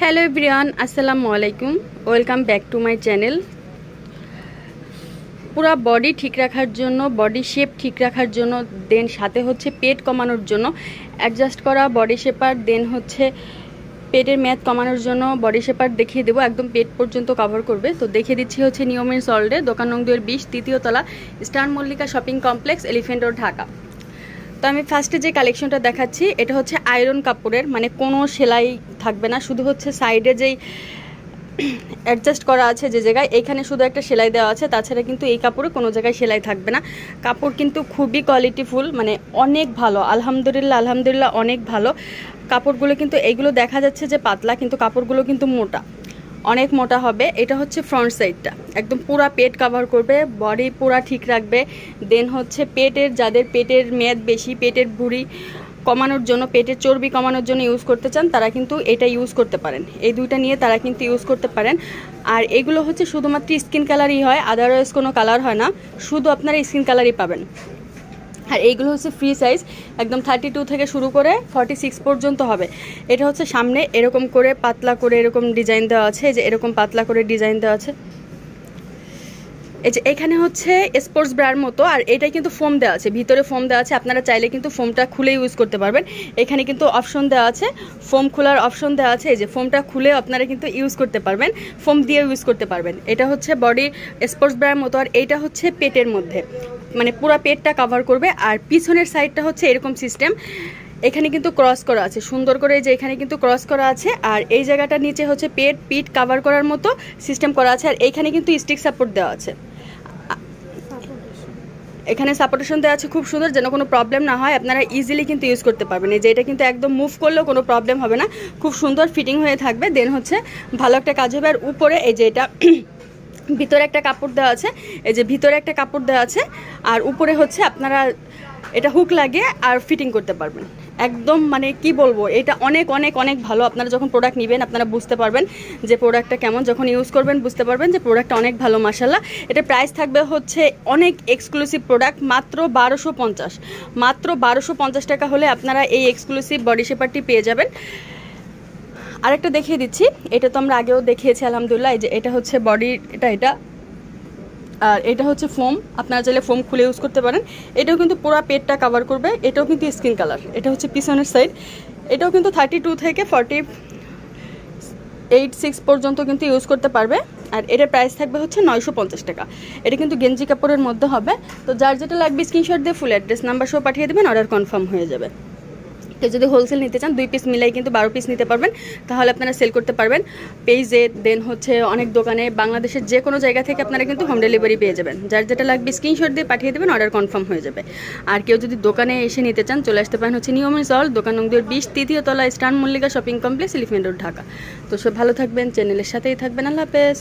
Hello everyone, আসসালামু আলাইকুম। Welcome back to my channel. পুরো বডি ঠিক রাখার জন্য, বডি শেপ ঠিক রাখার জন্য, দেন সাথে হচ্ছে পেট কমানোর জন্য অ্যাডজাস্ট করা বডি শেপার, দেন হচ্ছে পেটের মেয়াদ কমানোর জন্য বডি শেপার দেখিয়ে দেবো, একদম পেট পর্যন্ত কভার করবে। তো দেখিয়ে দিচ্ছি হচ্ছে নিউ মেন্স ওয়ার্ল্ডে, দোকান নং 2-20, তৃতীয় তলা, star Mallika shopping complex, elephant road, Dhaka. তো আমি ফার্স্টে যে কালেকশনটা দেখাচ্ছি এটা হচ্ছে আয়রন কাপড়ের, মানে কোনো সেলাই থাকবে না, শুধু হচ্ছে সাইডে যেই অ্যাডজাস্ট করা আছে যে জায়গায়, এখানে শুধু একটা সেলাই দেওয়া আছে, তাছাড়া কিন্তু এই কাপড়ে কোনো জায়গায় সেলাই থাকবে না। কাপড় কিন্তু খুবই কোয়ালিটিফুল, মানে অনেক ভালো, আলহামদুলিল্লাহ অনেক ভালো কাপড়গুলো। কিন্তু এইগুলো দেখা যাচ্ছে যে পাতলা, কিন্তু কাপড়গুলো কিন্তু মোটা, অনেক মোটা হবে। এটা হচ্ছে ফ্রন্ট সাইডটা, একদম পুরা পেট কভার করবে, বডি পুরা ঠিক রাখবে। দেন হচ্ছে পেটের, যাদের পেটের মেয়াদ বেশি, পেটের ভুঁড়ি কমানোর জন্য, পেটের চর্বি কমানোর জন্য ইউজ করতে চান, তারা কিন্তু এটা ইউজ করতে পারেন। এই দুইটা নিয়ে তারা কিন্তু ইউজ করতে পারেন। আর এগুলো হচ্ছে শুধুমাত্র স্কিন কালারই হয়, আদারওয়াইজ কোনো কালার হয় না, শুধু আপনারা স্কিন কালারই পাবেন। আর এইগুলো হচ্ছে ফ্রি সাইজ, একদম 32 থেকে শুরু করে 46 পর্যন্ত হবে। এটা হচ্ছে সামনে এরকম করে পাতলা করে এরকম ডিজাইন দেওয়া আছে, যে এরকম পাতলা করে ডিজাইন দেওয়া আছে, এই যে এখানে হচ্ছে স্পোর্টস ব্রার মতো। আর এটাই কিন্তু ফোম দেওয়া আছে, ভিতরে ফোম দেওয়া আছে, আপনারা চাইলে কিন্তু ফোমটা খুলে ইউজ করতে পারবেন। এখানে কিন্তু অপশন দেওয়া আছে, ফোম খোলার অপশন দেওয়া আছে, এই যে ফোমটা খুলে আপনারা কিন্তু ইউজ করতে পারবেন, ফোম দিয়ে ইউজ করতে পারবেন। এটা হচ্ছে বডি স্পোর্টস ব্রার মতো। আর এইটা হচ্ছে পেটের মধ্যে, মানে পুরো পেটটা কভার করবে। আর পিছনের সাইডটা হচ্ছে এরকম সিস্টেম, এখানে কিন্তু ক্রস করা আছে সুন্দর করে, যে এখানে কিন্তু ক্রস করা আছে। আর এই জায়গাটার নিচে হচ্ছে পিঠ কভার করার মতো সিস্টেম করা আছে। আর এইখানে কিন্তু স্টিক সাপোর্ট দেওয়া আছে, এখানে সাপোর্টেশন দেওয়া আছে খুব সুন্দর, যেন কোনো প্রবলেম না হয়, আপনারা ইজিলি কিন্তু ইউজ করতে পারবেন। এই যে এটা কিন্তু একদম মুভ করলেও কোনো প্রবলেম হবে না, খুব সুন্দর ফিটিং হয়ে থাকবে। দেন হচ্ছে ভালো একটা কাজ হবে। আর উপরে এই যে এটা ভিতরে একটা কাপড় দেওয়া আছে, এই যে ভিতরে একটা কাপড় দেওয়া আছে। আর উপরে হচ্ছে আপনারা এটা হুক লাগিয়ে আর ফিটিং করতে পারবেন। একদম মানে কি বলবো, এটা অনেক অনেক অনেক ভালো। আপনারা যখন প্রোডাক্ট নেবেন আপনারা বুঝতে পারবেন যে প্রোডাক্টটা কেমন, যখন ইউজ করবেন বুঝতে পারবেন যে প্রোডাক্টটা অনেক ভালো মাশাআল্লাহ। এটা প্রাইস থাকবে হচ্ছে অনেক এক্সক্লুসিভ প্রোডাক্ট, মাত্র 1250, মাত্র 1250 টাকা হলে আপনারা এই এক্সক্লুসিভ বডি শেপারটি পেয়ে যাবেন। আরেকটা দেখিয়ে দিচ্ছি, এটা তো আমরা আগেও দেখিয়েছি আলহামদুলিল্লাহ। এই যে এটা হচ্ছে বডি, এটা আর এটা হচ্ছে ফোম, আপনারা চাইলে ফোম খুলে ইউজ করতে পারেন। এটাও কিন্তু পুরো পেটটা কভার করবে, এটাও কিন্তু স্কিন কালার। এটা হচ্ছে পিছনের সাইড, এটাও কিন্তু 32 থেকে 48-6 পর্যন্ত কিন্তু ইউজ করতে পারবে। আর এটার প্রাইস থাকবে হচ্ছে 950 টাকা। এটা কিন্তু গেঞ্জি কাপড়ের মধ্যে হবে। তো যার যেটা লাগবে স্ক্রিনশট দিয়ে ফুল অ্যাড্রেস নাম্বার সহ পাঠিয়ে দেবেন, অর্ডার কনফার্ম হয়ে যাবে। তো যদি হোলসেল নিতে চান 2 পিস মিলাই কিন্তু 12 পিস নিতে পারবেন, তাহলে আপনারা সেল করতে পারবেন পেজে। দেন হচ্ছে অনেক দোকানে, বাংলাদেশের যে কোনো জায়গা থেকে আপনারা কিন্তু হোম ডেলিভারি পেয়ে যাবেন। যার যেটা লাগবে স্ক্রিনশট দিয়ে পাঠিয়ে দেবেন, অর্ডার কনফার্ম হয়ে যাবে। আর কেউ যদি দোকানে এসে নিতে চান চলে আসতে পারেন হচ্ছে নিউ মেন্স ওয়ার্ল্ড, দোকান নং 2-20, তৃতীয় তলা, star Mallika shopping complex, elephant road, Dhaka. তো সব ভালো থাকবেন, চ্যানেলের সাথেই থাকবেন। আল্লাহ হাফেজ।